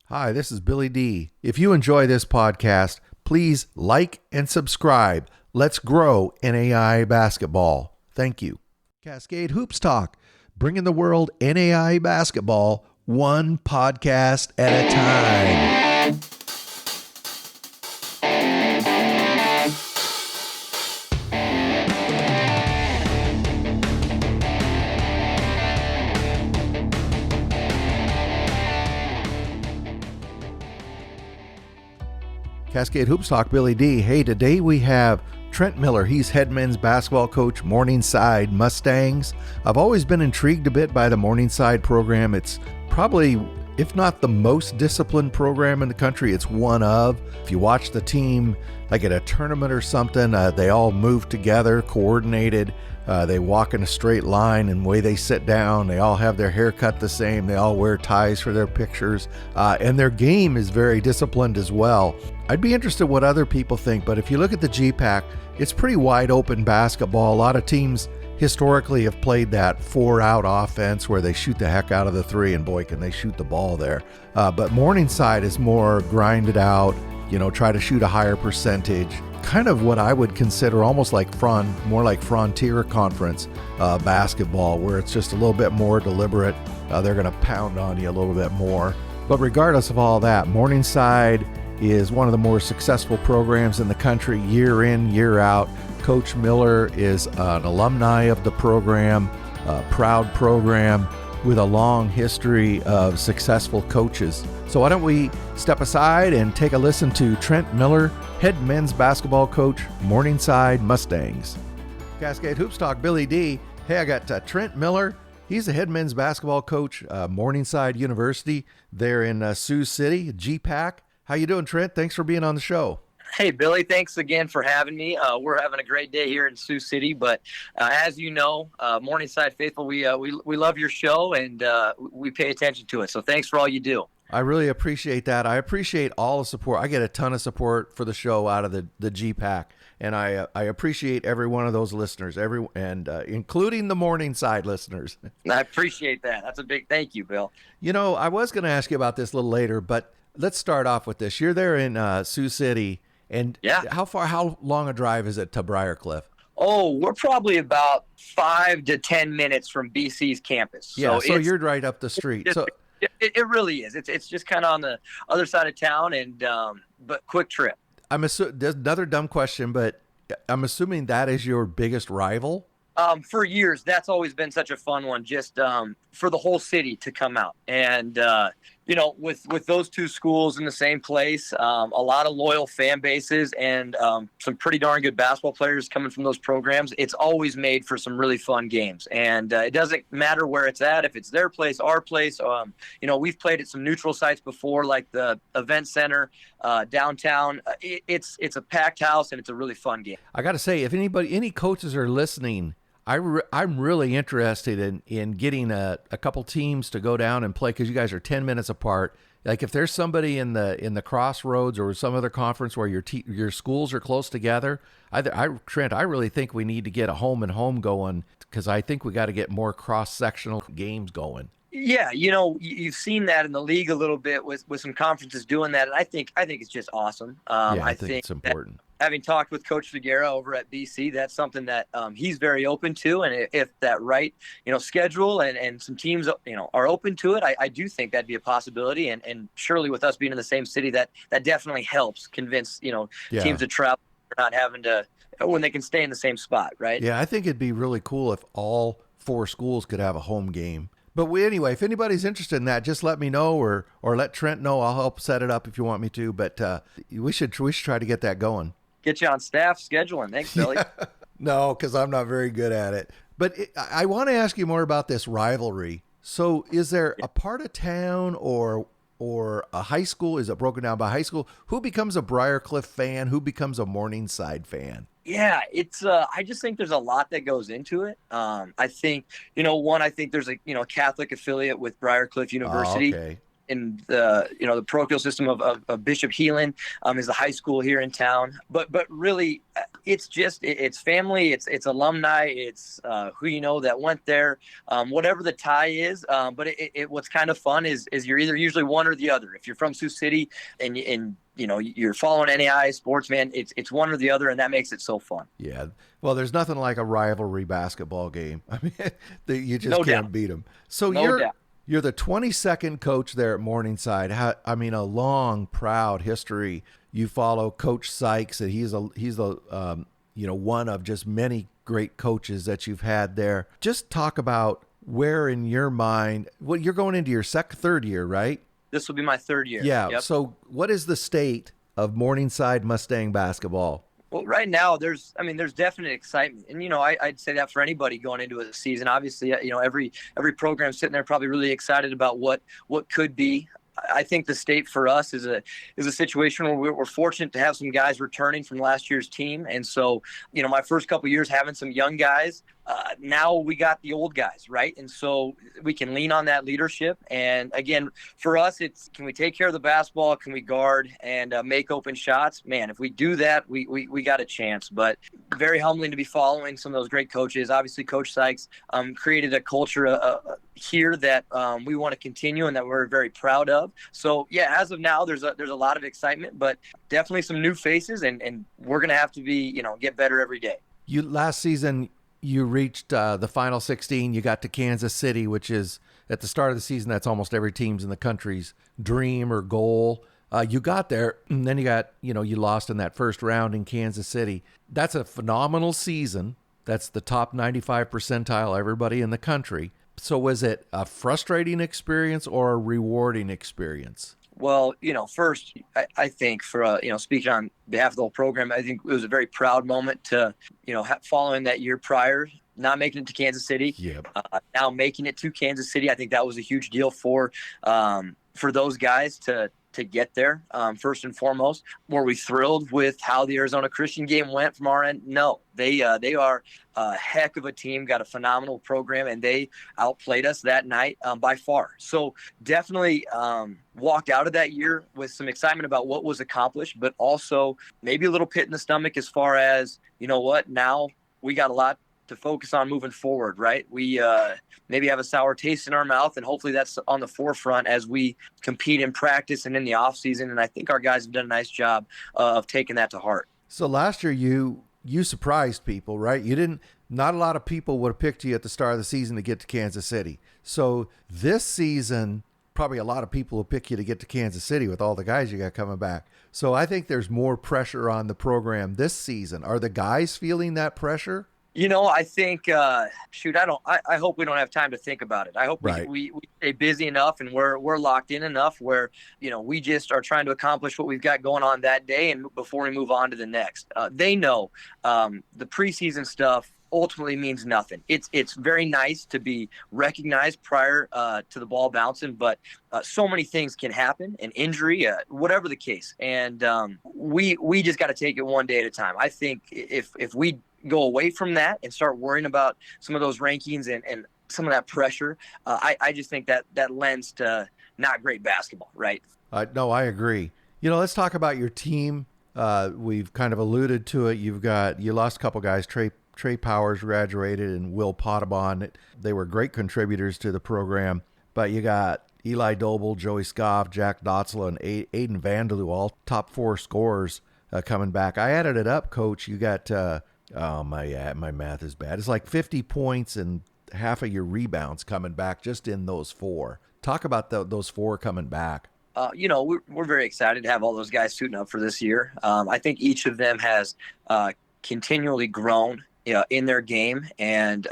Hi, this is Billy D. If you enjoy this podcast, please like and subscribe. Let's grow NAI basketball. Thank you. Cascade Hoops Talk, bringing the world NAI basketball one podcast at a time. Cascade Hoops Talk, Billy D. Hey, today we have Trent Miller. He's head men's basketball coach, Morningside Mustangs. I've always been intrigued a bit by the Morningside program. It's probably, if not the most disciplined program in the country, it's one of. If you watch the team, like at a tournament or something, they all move together, coordinated. They walk in a straight line, and the way they sit down, they all have their hair cut the same. They all wear ties for their pictures, and their game is very disciplined as well. I'd be interested what other people think, but if you look at the GPAC, it's pretty wide open basketball. A lot of teams historically have played that 4-out offense where they shoot the heck out of the three, and boy, can they shoot the ball there. But Morningside is more grinded out, try to shoot a higher percentage. Kind of what I would consider almost like more like Frontier Conference basketball, where it's just a little bit more deliberate. They're going to pound on you a little bit more. But regardless of all that, Morningside is one of the more successful programs in the country year in, year out. Coach Miller is an alumni of the program, a proud program with a long history of successful coaches. So why don't we step aside and take a listen to Trent Miller, head men's basketball coach, Morningside Mustangs. Cascade Hoops Talk, Billy D. Hey, I got Trent Miller. He's the head men's basketball coach, Morningside University there in Sioux City, GPAC. How you doing, Trent? Thanks for being on the show. Hey, Billy, thanks again for having me. We're having a great day here in Sioux City, but as you know, Morningside Faithful, we love your show, and we pay attention to it. So thanks for all you do. I really appreciate that. I appreciate all the support. I get a ton of support for the show out of the GPAC, and I appreciate every one of those listeners, including the Morningside listeners. I appreciate that. That's a big thank you, Bill. I was going to ask you about this a little later, but let's start off with this. You're there in Sioux City. And yeah. How long a drive is it to Briarcliff? Oh, we're probably about 5 to 10 minutes from BC's campus. Yeah, so you're right up the street. It really is. It's just kind of on the other side of town, and but quick trip. There's another dumb question, but I'm assuming that is your biggest rival? For years, that's always been such a fun one, just for the whole city to come out. And, with those two schools in the same place, a lot of loyal fan bases and some pretty darn good basketball players coming from those programs, it's always made for some really fun games. And it doesn't matter where it's at, if it's their place, our place. We've played at some neutral sites before, like the event center downtown. It's a packed house, and it's a really fun game. I got to say, if any coaches are listening, I'm really interested in getting a couple teams to go down and play, because you guys are 10 minutes apart. Like if there's somebody in the Crossroads or some other conference where your schools are close together, Trent, I really think we need to get a home and home going, because I think we got to get more cross-sectional games going. Yeah, you've seen that in the league a little bit with some conferences doing that, and I think it's just awesome. I think it's important. Having talked with Coach Figuera over at BC, that's something that he's very open to, and if that right, schedule and some teams, are open to it, I do think that'd be a possibility, and surely with us being in the same city, that definitely helps convince teams to travel, not having to, when they can stay in the same spot, right? Yeah, I think it'd be really cool if all 4 schools could have a home game. But anyway, if anybody's interested in that, just let me know or let Trent know. I'll help set it up if you want me to. But we should try to get that going. Get you on staff scheduling. Thanks, Billy. Yeah. No, because I'm not very good at it. But I want to ask you more about this rivalry. So is there a part of town or a high school? Is it broken down by high school? Who becomes a Briarcliff fan? Who becomes a Morningside fan? Yeah, it's I just think there's a lot that goes into it. I think, I think there's a Catholic affiliate with Briarcliff University. Oh, okay. in the the parochial system of Bishop Heelan is the high school here in town. But really, it's family, it's alumni, it's who you know that went there, whatever the tie is. But what's kind of fun is you're either usually one or the other. If you're from Sioux City and you're following NAI sports, man, it's one or the other, and that makes it so fun. Yeah. Well, there's nothing like a rivalry basketball game. I mean, you just No can't doubt. beat them. So No doubt. you're the 22nd coach there at Morningside. I mean, a long, proud history. You follow Coach Sykes, and he's the one of just many great coaches that you've had there. Just talk about where in your mind, you're going into your third year, right? This will be my third year. Yeah. Yep. So what is the state of Morningside Mustang basketball? Well, right now there's definite excitement, and I'd say that for anybody going into a season. Obviously, every program sitting there probably really excited about what could be. I think the state for us is a situation where we're fortunate to have some guys returning from last year's team, and so my first couple of years having some young guys. Now we got the old guys, right? And so we can lean on that leadership. And again, for us, it's can we take care of the basketball? Can we guard and make open shots? Man, if we do that, we got a chance. But very humbling to be following some of those great coaches. Obviously, Coach Sykes created a culture here that we want to continue and that we're very proud of. So yeah, as of now, there's a lot of excitement, but definitely some new faces, and we're gonna have to be get better every day. Last season, you reached the Final 16. You got to Kansas City, which is at the start of the season, that's almost every team's in the country's dream or goal. You got there, and then you lost in that first round in Kansas City. That's a phenomenal season. That's the top 95 percentile, everybody in the country. So was it a frustrating experience or a rewarding experience? Well, first, I think for, speaking on behalf of the whole program, I think it was a very proud moment to, following that year prior, not making it to Kansas City. Yep. Now making it to Kansas City. I think that was a huge deal for those guys to get there. First and foremost, were we thrilled with how the Arizona Christian game went from our end? No, they are a heck of a team, got a phenomenal program, and they outplayed us that night by far. So definitely walked out of that year with some excitement about what was accomplished, but also maybe a little pit in the stomach as far as, now we got a lot to focus on moving forward, right? We maybe have a sour taste in our mouth, and hopefully that's on the forefront as we compete in practice and in the off season. And I think our guys have done a nice job of taking that to heart. So last year you surprised people, right? Not a lot of people would have picked you at the start of the season to get to Kansas City. So this season, probably a lot of people will pick you to get to Kansas City with all the guys you got coming back. So I think there's more pressure on the program this season. Are the guys feeling that pressure? I think, I hope we don't have time to think about it. I hope we stay busy enough and we're locked in enough where, we just are trying to accomplish what we've got going on that day and before we move on to the next. They know the preseason stuff ultimately means nothing. It's very nice to be recognized prior to the ball bouncing, but so many things can happen, an injury, whatever the case. And we just got to take it one day at a time. I think if we go away from that and start worrying about some of those rankings and some of that pressure, I just think that lends to not great basketball, right? No, I agree. Let's talk about your team. We've kind of alluded to it. You lost a couple guys. Trey Powers graduated and Will Potabon. They were great contributors to the program. But you got Eli Doble, Joey Scoff, Jack Dotzla, and Aiden Vandeloo, all top 4 scorers coming back. I added it up, Coach. You got my math is bad. It's like 50 points and half of your rebounds coming back just in those 4. Talk about those 4 coming back. We're very excited to have all those guys suiting up for this year. I think each of them has continually grown in their game. And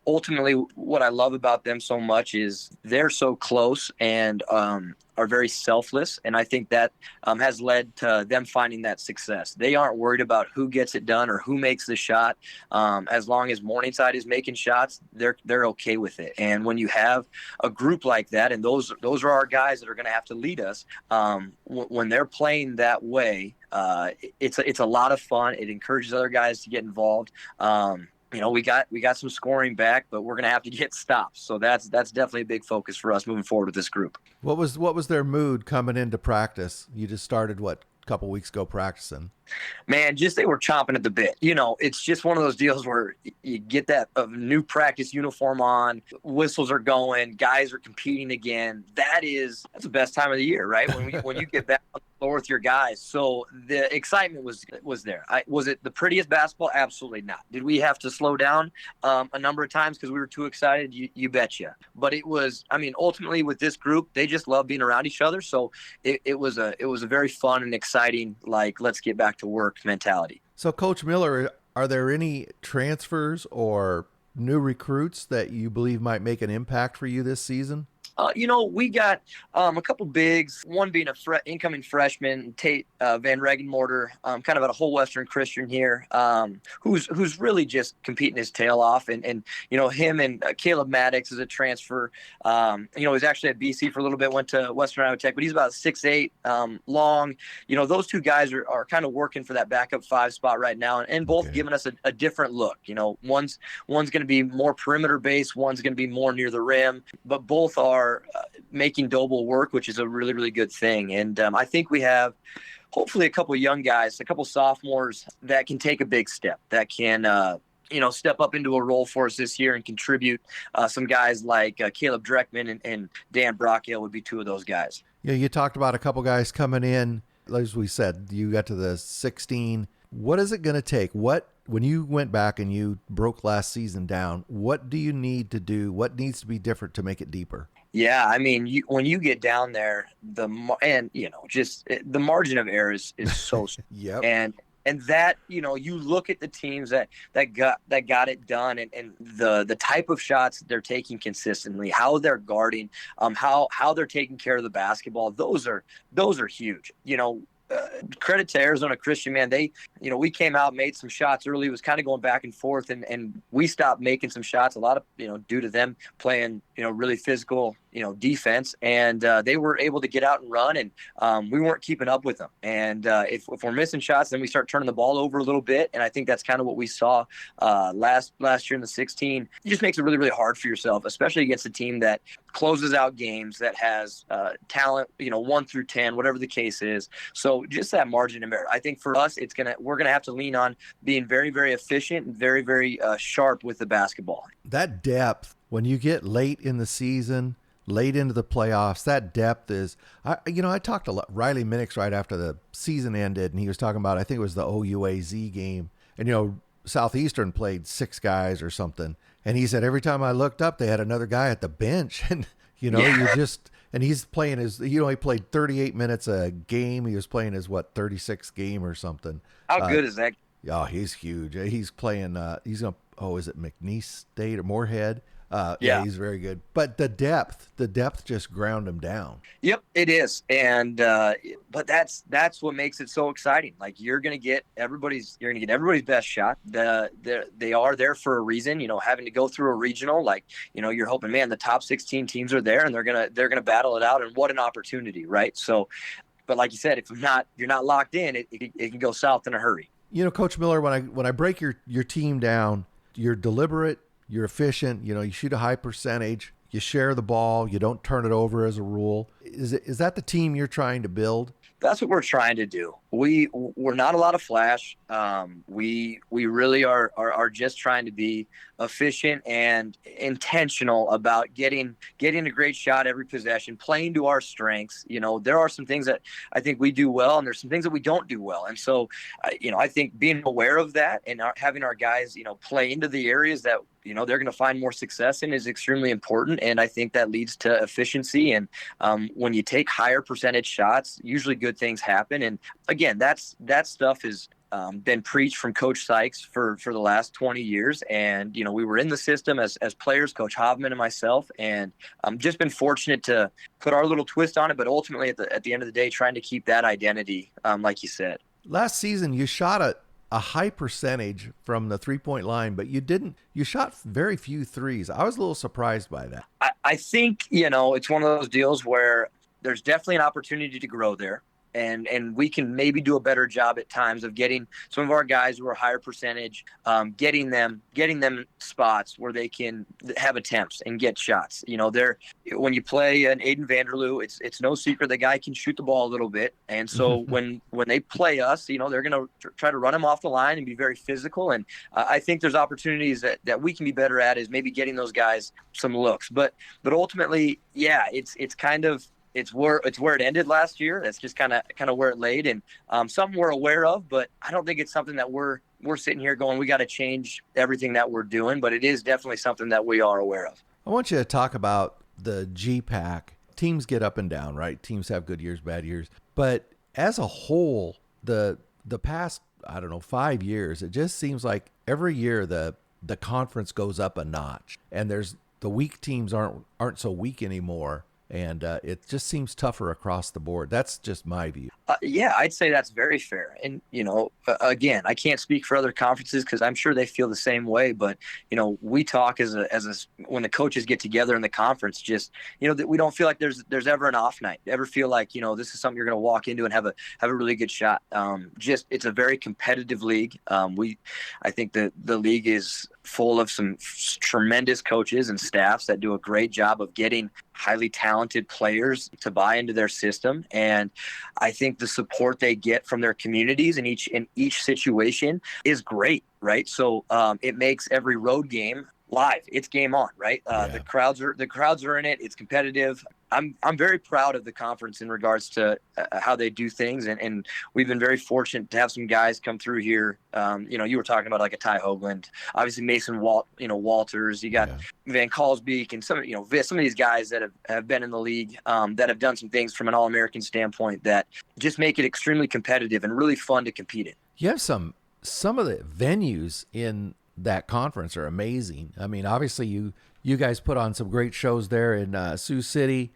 ultimately, what I love about them so much is they're so close and are very selfless. And I think that has led to them finding that success. They aren't worried about who gets it done or who makes the shot. As long as Morningside is making shots, they're okay with it. And when you have a group like that, and those are our guys that are going to have to lead us, when they're playing that way, it's a lot of fun. It encourages other guys to get involved. we got some scoring back, but we're gonna have to get stops. So that's definitely a big focus for us moving forward with this group. What was their mood coming into practice? You just started a couple weeks ago practicing. Man, just they were chomping at the bit. It's just one of those deals where you get that new practice uniform on, whistles are going, guys are competing again. That's the best time of the year, right? When you get back on the floor with your guys. So the excitement was there. Was it the prettiest basketball? Absolutely not. Did we have to slow down a number of times because we were too excited? You betcha. But it was, ultimately with this group, they just love being around each other. So it was a very fun and exciting, like, let's get back to work mentality. So, Coach Miller, are there any transfers or new recruits that you believe might make an impact for you this season? We got a couple bigs, one being incoming freshman, Tate Van Regenmorter, kind of at a whole Western Christian here, who's really just competing his tail off. And him and Caleb Maddox is a transfer. He's actually at BC for a little bit, went to Western Iowa Tech, but he's about 6'8", long. Those two guys are kind of working for that backup 5 spot right now, and both giving us a different look. One's going to be more perimeter based, one's going to be more near the rim, but both are making Doble work, which is a really, really good thing. And I think we have hopefully a couple of young guys, a couple sophomores that can take a big step, that can step up into a role for us this year and contribute. Some guys like Caleb Dreckman and Dan Brockhill would be two of those guys. Yeah, you talked about a couple guys coming in. As we said, you got to the 16. What is it going to take? When you went back and you broke last season down, what do you need to do? What needs to be different to make it deeper? Yeah, when you get down there, the margin of error is so Yep. and that, you look at the teams that got it done, and the type of shots they're taking consistently, how they're guarding, how they're taking care of the basketball. Those are huge. Credit to Arizona Christian, man. We came out, made some shots early. It was kind of going back and forth, and we stopped making some shots. A lot of, due to them playing, really physical, defense, and they were able to get out and run, and we weren't keeping up with them. And if we're missing shots, then we start turning the ball over a little bit. And I think that's kind of what we saw last year in the 16. It just makes it really, really hard for yourself, especially against a team that closes out games, that has talent, 1 through 10, whatever the case is. So just that margin of error. I think for us, we're gonna have to lean on being very, very efficient and very, very sharp with the basketball. That depth, when you get late in the season, late into the playoffs, that depth is, I talked to Riley Minix right after the season ended, and he was talking about, I think it was the OUAZ game, and Southeastern played 6 guys or something, and he said every time I looked up, they had another guy at the bench, and and he's playing he played 38 minutes a game. He was playing his 36th game or something. How good is that? Oh, he's huge. He's playing. Is it McNeese State or Moorhead? Yeah, he's very good. But the depth just ground him down. Yep, it is. And but that's what makes it so exciting. Like you're gonna get everybody's best shot. They are there for a reason. Having to go through a regional, like you're hoping, man, the top 16 teams are there and they're gonna battle it out. And what an opportunity, right? So, but like you said, if you're not locked in, it can go south in a hurry. Coach Miller, when I break your team down, you're deliberate. You're efficient. You shoot a high percentage. You share the ball. You don't turn it over as a rule. Is that the team you're trying to build? That's what we're trying to do. We're not a lot of flash. We really are just trying to be efficient and intentional about getting a great shot every possession, playing to our strengths. There are some things that I think we do well, and there's some things that we don't do well. And so, I think being aware of that and having our guys, play into the areas that they're going to find more success in is extremely important. And I think that leads to efficiency. And when you take higher percentage shots, usually good things happen. And again, that stuff has been preached from Coach Sykes for the last 20 years. And, we were in the system as players, Coach Hovman and myself, and just been fortunate to put our little twist on it. But ultimately at the end of the day, trying to keep that identity, like you said. Last season, you shot a high percentage from the 3-point line, but you shot very few threes. I was a little surprised by that. I think, it's one of those deals where there's definitely an opportunity to grow there. and we can maybe do a better job at times of getting some of our guys who are higher percentage, getting them spots where they can have attempts and get shots. When you play an Aiden Vanderloo, it's no secret the guy can shoot the ball a little bit, and so when they play us, they're going to try to run him off the line and be very physical. And I think there's opportunities that we can be better at, is maybe getting those guys some looks. But ultimately, yeah, it's where it ended last year. That's just kind of where it laid, and something we're aware of. But I don't think it's something that we're sitting here going, we got to change everything that we're doing. But it is definitely something that we are aware of. I want you to talk about the GPAC. Teams get up and down, right? Teams have good years, bad years. But as a whole, the past, 5 years, it just seems like every year the conference goes up a notch, and the weak teams aren't so weak anymore. And it just seems tougher across the board. That's just my view. Yeah, I'd say that's very fair. And, again, I can't speak for other conferences because I'm sure they feel the same way. But, we talk when the coaches get together in the conference, just, that we don't feel like there's ever an off night. Ever feel like, this is something you're going to walk into and have a really good shot. It's a very competitive league. I think that the league is full of some tremendous coaches and staffs that do a great job of getting highly talented players to buy into their system. And I think the support they get from their communities in each situation is great, right? So it makes every road game live. It's game on, right? The crowds are in it. It's competitive. I'm very proud of the conference in regards to how they do things, and we've been very fortunate to have some guys come through here. You were talking about like a Ty Hoagland, obviously Mason Walters. You got Van Kalsbeek and some of these guys that have been in the league that have done some things from an All-American standpoint that just make it extremely competitive and really fun to compete in. You have some of the venues in that conference are amazing. I mean, obviously you guys put on some great shows there in Sioux City,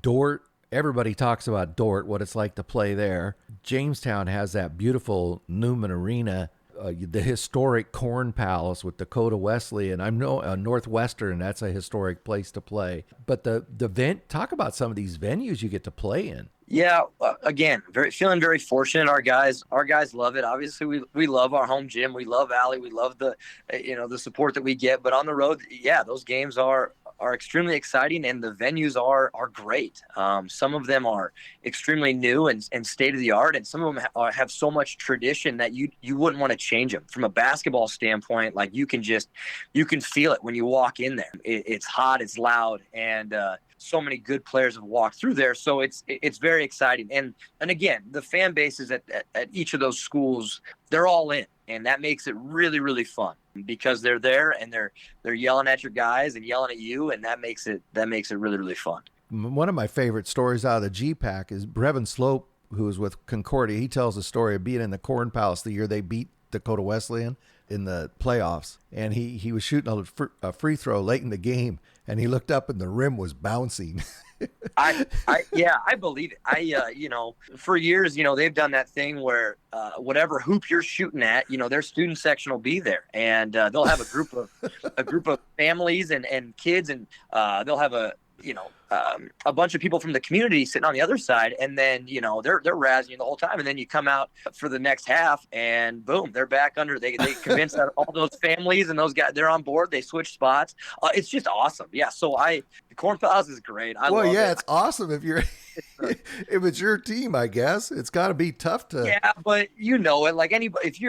Dort. Everybody talks about Dort, what it's like to play there. Jamestown has that beautiful Newman Arena, the historic Corn Palace with Dakota Wesleyan. I know Northwestern, that's a historic place to play. But talk about some of these venues you get to play in. Yeah, again, feeling very fortunate. Our guys love it. Obviously, we love our home gym. We love Allie. We love the support that we get. But on the road, yeah, those games are extremely exciting, and the venues are great. Some of them are extremely new and state of the art, and some of them have so much tradition that you wouldn't want to change them. From a basketball standpoint, like you can feel it when you walk in there. It's hot, it's loud, and so many good players have walked through there. So it's very exciting. And again, the fan bases at each of those schools, they're all in, and that makes it really, really fun because they're there and they're yelling at your guys and yelling at you. And that makes it really, really fun. One of my favorite stories out of the GPAC is Brevin Slope, who was with Concordia. He tells the story of being in the Corn Palace the year they beat Dakota Wesleyan in the playoffs. And he was shooting a free throw late in the game, and he looked up and the rim was bouncing. I believe it. For years, they've done that thing where whatever hoop you're shooting at, their student section will be there, and they'll have a group of families and kids, and they'll have a bunch of people from the community sitting on the other side, and then they're razzing you the whole time, and then you come out for the next half, and boom, they're back under. They convince all those families and those guys, they're on board. They switch spots. It's just awesome. Yeah. So the Corn Palace is great. I love it. It's awesome if you're if it's your team. I guess it's got to be tough to. Yeah, but it like anybody. If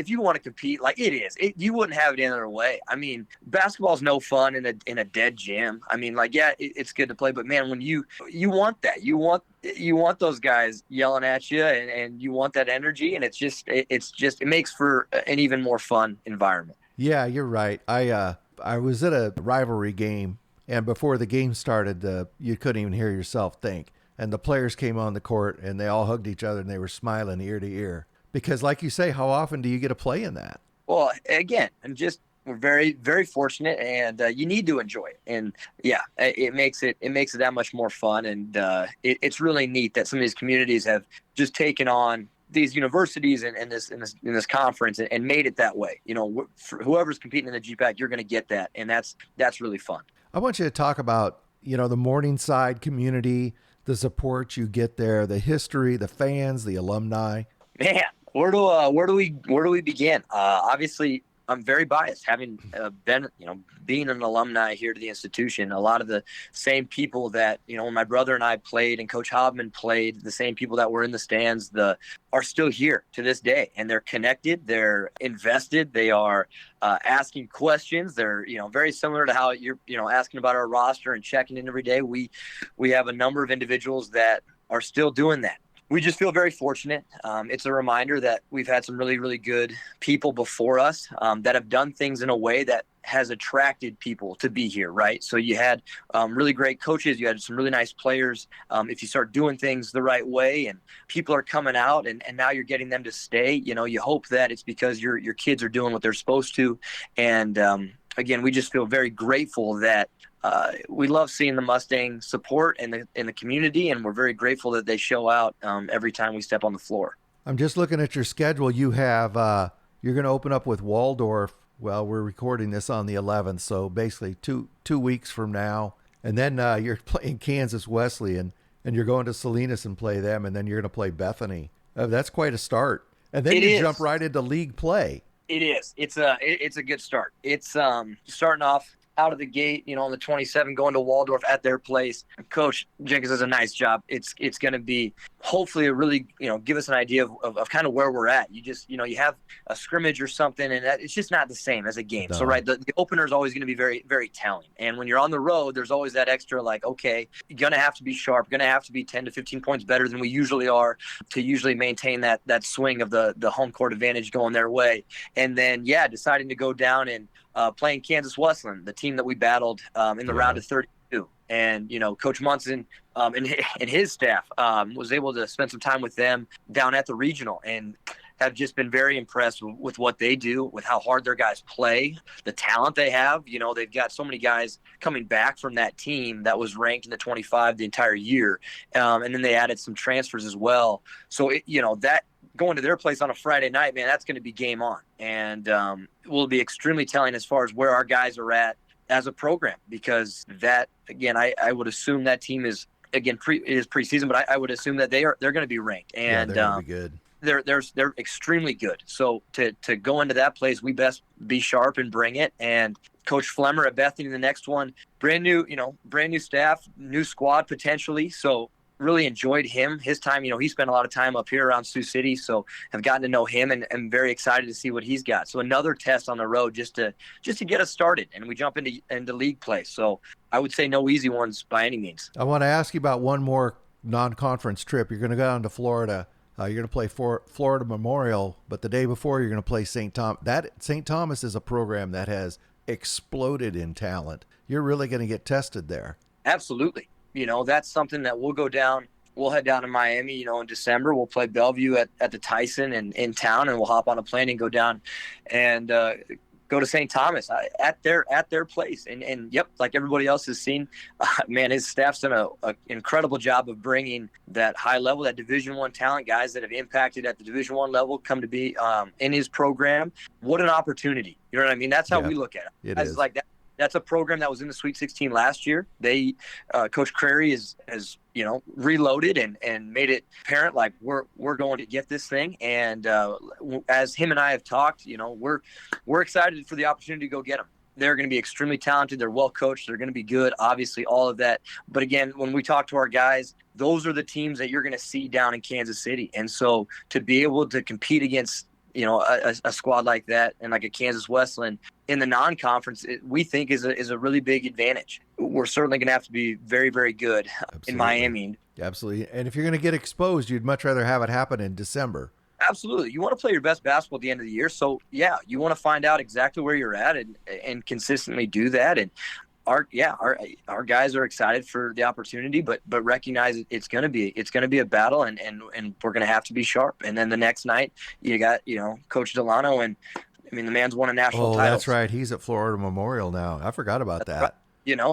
you want to compete, like it is, you wouldn't have it any other way. I mean, basketball's no fun in a dead gym. I mean, it's good to play, but man, when you want that, you want those guys yelling at you, and you want that energy, and it makes for an even more fun environment. Yeah, you're right. I was at a rivalry game, and before the game started, you couldn't even hear yourself think. And the players came on the court, and they all hugged each other, and they were smiling ear to ear. Because, like you say, how often do you get to play in that? Well, again, we're very, very fortunate, and you need to enjoy it. And yeah, it makes it that much more fun. And it's really neat that some of these communities have just taken on these universities and this conference and made it that way. For whoever's competing in the GPAC, you're going to get that, and that's really fun. I want you to talk about the Morningside community, the support you get there, the history, the fans, the alumni? Man, where do we begin? Obviously, I'm very biased, having been, being an alumni here to the institution. A lot of the same people that, when my brother and I played and Coach Hobman played, the same people that were in the stands, are still here to this day, and they're connected, they're invested, they are asking questions. They're, very similar to how you're, asking about our roster and checking in every day. We have a number of individuals that are still doing that. We just feel very fortunate. It's a reminder that we've had some really, really good people before us that have done things in a way that has attracted people to be here, right? So you had really great coaches. You had some really nice players. If you start doing things the right way and people are coming out and now you're getting them to stay, you hope that it's because your kids are doing what they're supposed to. And again, we just feel very grateful that we love seeing the Mustang support in the community, and we're very grateful that they show out every time we step on the floor. I'm just looking at your schedule. You have you're going to open up with Waldorf. Well, we're recording this on the 11th, so basically two weeks from now, and then you're playing Kansas Wesleyan, and you're going to Salinas and play them, and then you're going to play Bethany. That's quite a start, and then you jump right into league play. It is. It's a good start. It's starting off out of the gate, on the 27, going to Waldorf at their place. Coach Jenkins does a nice job. It's going to be hopefully a really, give us an idea of kind of where we're at. You just, you have a scrimmage or something, and it's just not the same as a game. No. So, right, the opener is always going to be very, very telling. And when you're on the road, there's always that extra, like, okay, you're going to have to be sharp, going to have to be 10 to 15 points better than we usually are to usually maintain that swing of the home court advantage going their way. And then, deciding to go down and playing Kansas Wesleyan, the team that we battled in the round of 32. And, Coach Munson and his staff was able to spend some time with them down at the regional and have just been very impressed with what they do, with how hard their guys play, the talent they have. They've got so many guys coming back from that team that was ranked in the 25 the entire year. And then they added some transfers as well. So, that going to their place on a Friday night, man, that's going to be game on. And will be extremely telling as far as where our guys are at as a program, because that, again, I would assume that team is, again, it is preseason, but I would assume that they're going to be ranked. And they're going to be good. They're extremely good. So to go into that place, we best be sharp and bring it. And Coach Flemmer at Bethany, the next one, brand new staff, new squad potentially. So really enjoyed his time. He spent a lot of time up here around Sioux City, so have gotten to know him and I'm very excited to see what he's got. So another test on the road just to get us started, and we jump into league play. So I would say no easy ones by any means. I want to ask you about one more non-conference trip. You're going to go down to Florida. You're going to play Florida Memorial, but the day before you're going to play St. Thomas. That St. Thomas is a program that has exploded in talent. You're really going to get tested there. Absolutely. That's something that we'll go down. We'll head down to Miami, in December. We'll play Bellevue at the Tyson and in town, and we'll hop on a plane and go down and go to St. Thomas at their place. And yep, like everybody else has seen, man, his staff's done an incredible job of bringing that high level, that Division I talent, guys that have impacted at the Division I level, come to be in his program. What an opportunity. You know what I mean? That's how we look at it. It is. Like that. That's a program that was in the Sweet 16 last year. They, Coach Crary has reloaded and made it apparent, like we're going to get this thing. And as him and I have talked, we're excited for the opportunity to go get them. They're going to be extremely talented. They're well coached. They're going to be good. Obviously, all of that. But again, when we talk to our guys, those are the teams that you're going to see down in Kansas City. And so to be able to compete against a squad like that and like a Kansas Wesleyan in the non-conference, we think is a really big advantage. We're certainly going to have to be very, very good in Miami. Absolutely. And if you're going to get exposed, you'd much rather have it happen in December. Absolutely. You want to play your best basketball at the end of the year. So you want to find out exactly where you're at and consistently do that. And our guys are excited for the opportunity, but recognize it's going to be a battle, and we're going to have to be sharp. And then the next night you got Coach Delano, and I mean the man's won a national title. Oh, that's right. He's at Florida Memorial now. I forgot about that. Right.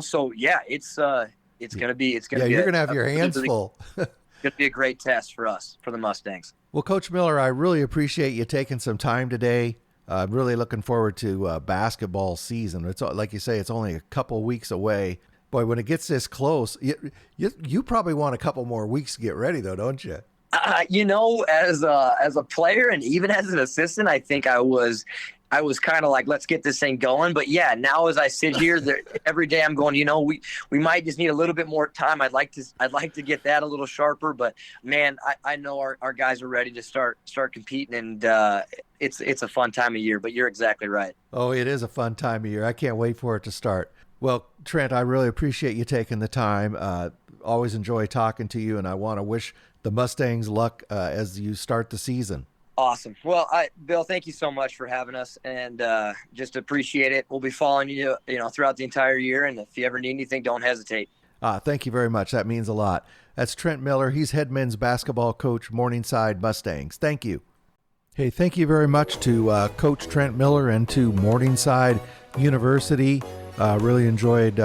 So it's going to be you're going to have your hands full. It's going to be a great test for us, for the Mustangs. Well, Coach Miller, I really appreciate you taking some time today. I'm really looking forward to basketball season. It's like you say, it's only a couple weeks away. Boy, when it gets this close, you probably want a couple more weeks to get ready, though, don't you? As a player and even as an assistant, I think I was kind of like, let's get this thing going. But yeah, now as I sit here, every day I'm going, we might just need a little bit more time. I'd like to get that a little sharper. But man, I know our guys are ready to start competing, and it's a fun time of year. But you're exactly right. Oh, it is a fun time of year. I can't wait for it to start. Well, Trent, I really appreciate you taking the time. Always enjoy talking to you, and I want to wish the Mustangs luck as you start the season. Awesome. Well, Bill, thank you so much for having us, and just appreciate it. We'll be following you, throughout the entire year, and if you ever need anything, don't hesitate. Thank you very much. That means a lot. That's Trent Miller. He's head men's basketball coach, Morningside Mustangs. Thank you. Hey, thank you very much to Coach Trent Miller and to Morningside University. Really enjoyed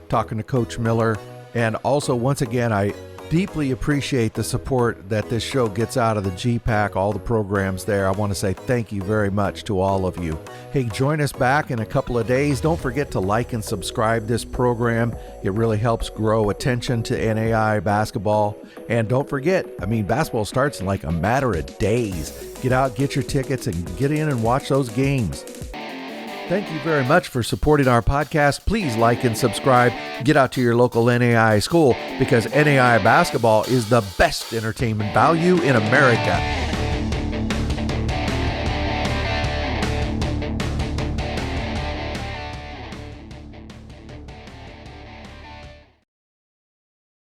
talking to Coach Miller. And also, once again, I deeply appreciate the support that this show gets out of the GPAC, all the programs there. I want to say thank you very much to all of you. Hey, join us back in a couple of days. Don't forget to like and subscribe this program. It really helps grow attention to NAI basketball. And don't forget, basketball starts in like a matter of days. Get out, get your tickets, and get in and watch those games. Thank you very much for supporting our podcast. Please like and subscribe. Get out to your local NAI school, because NAI basketball is the best entertainment value in America.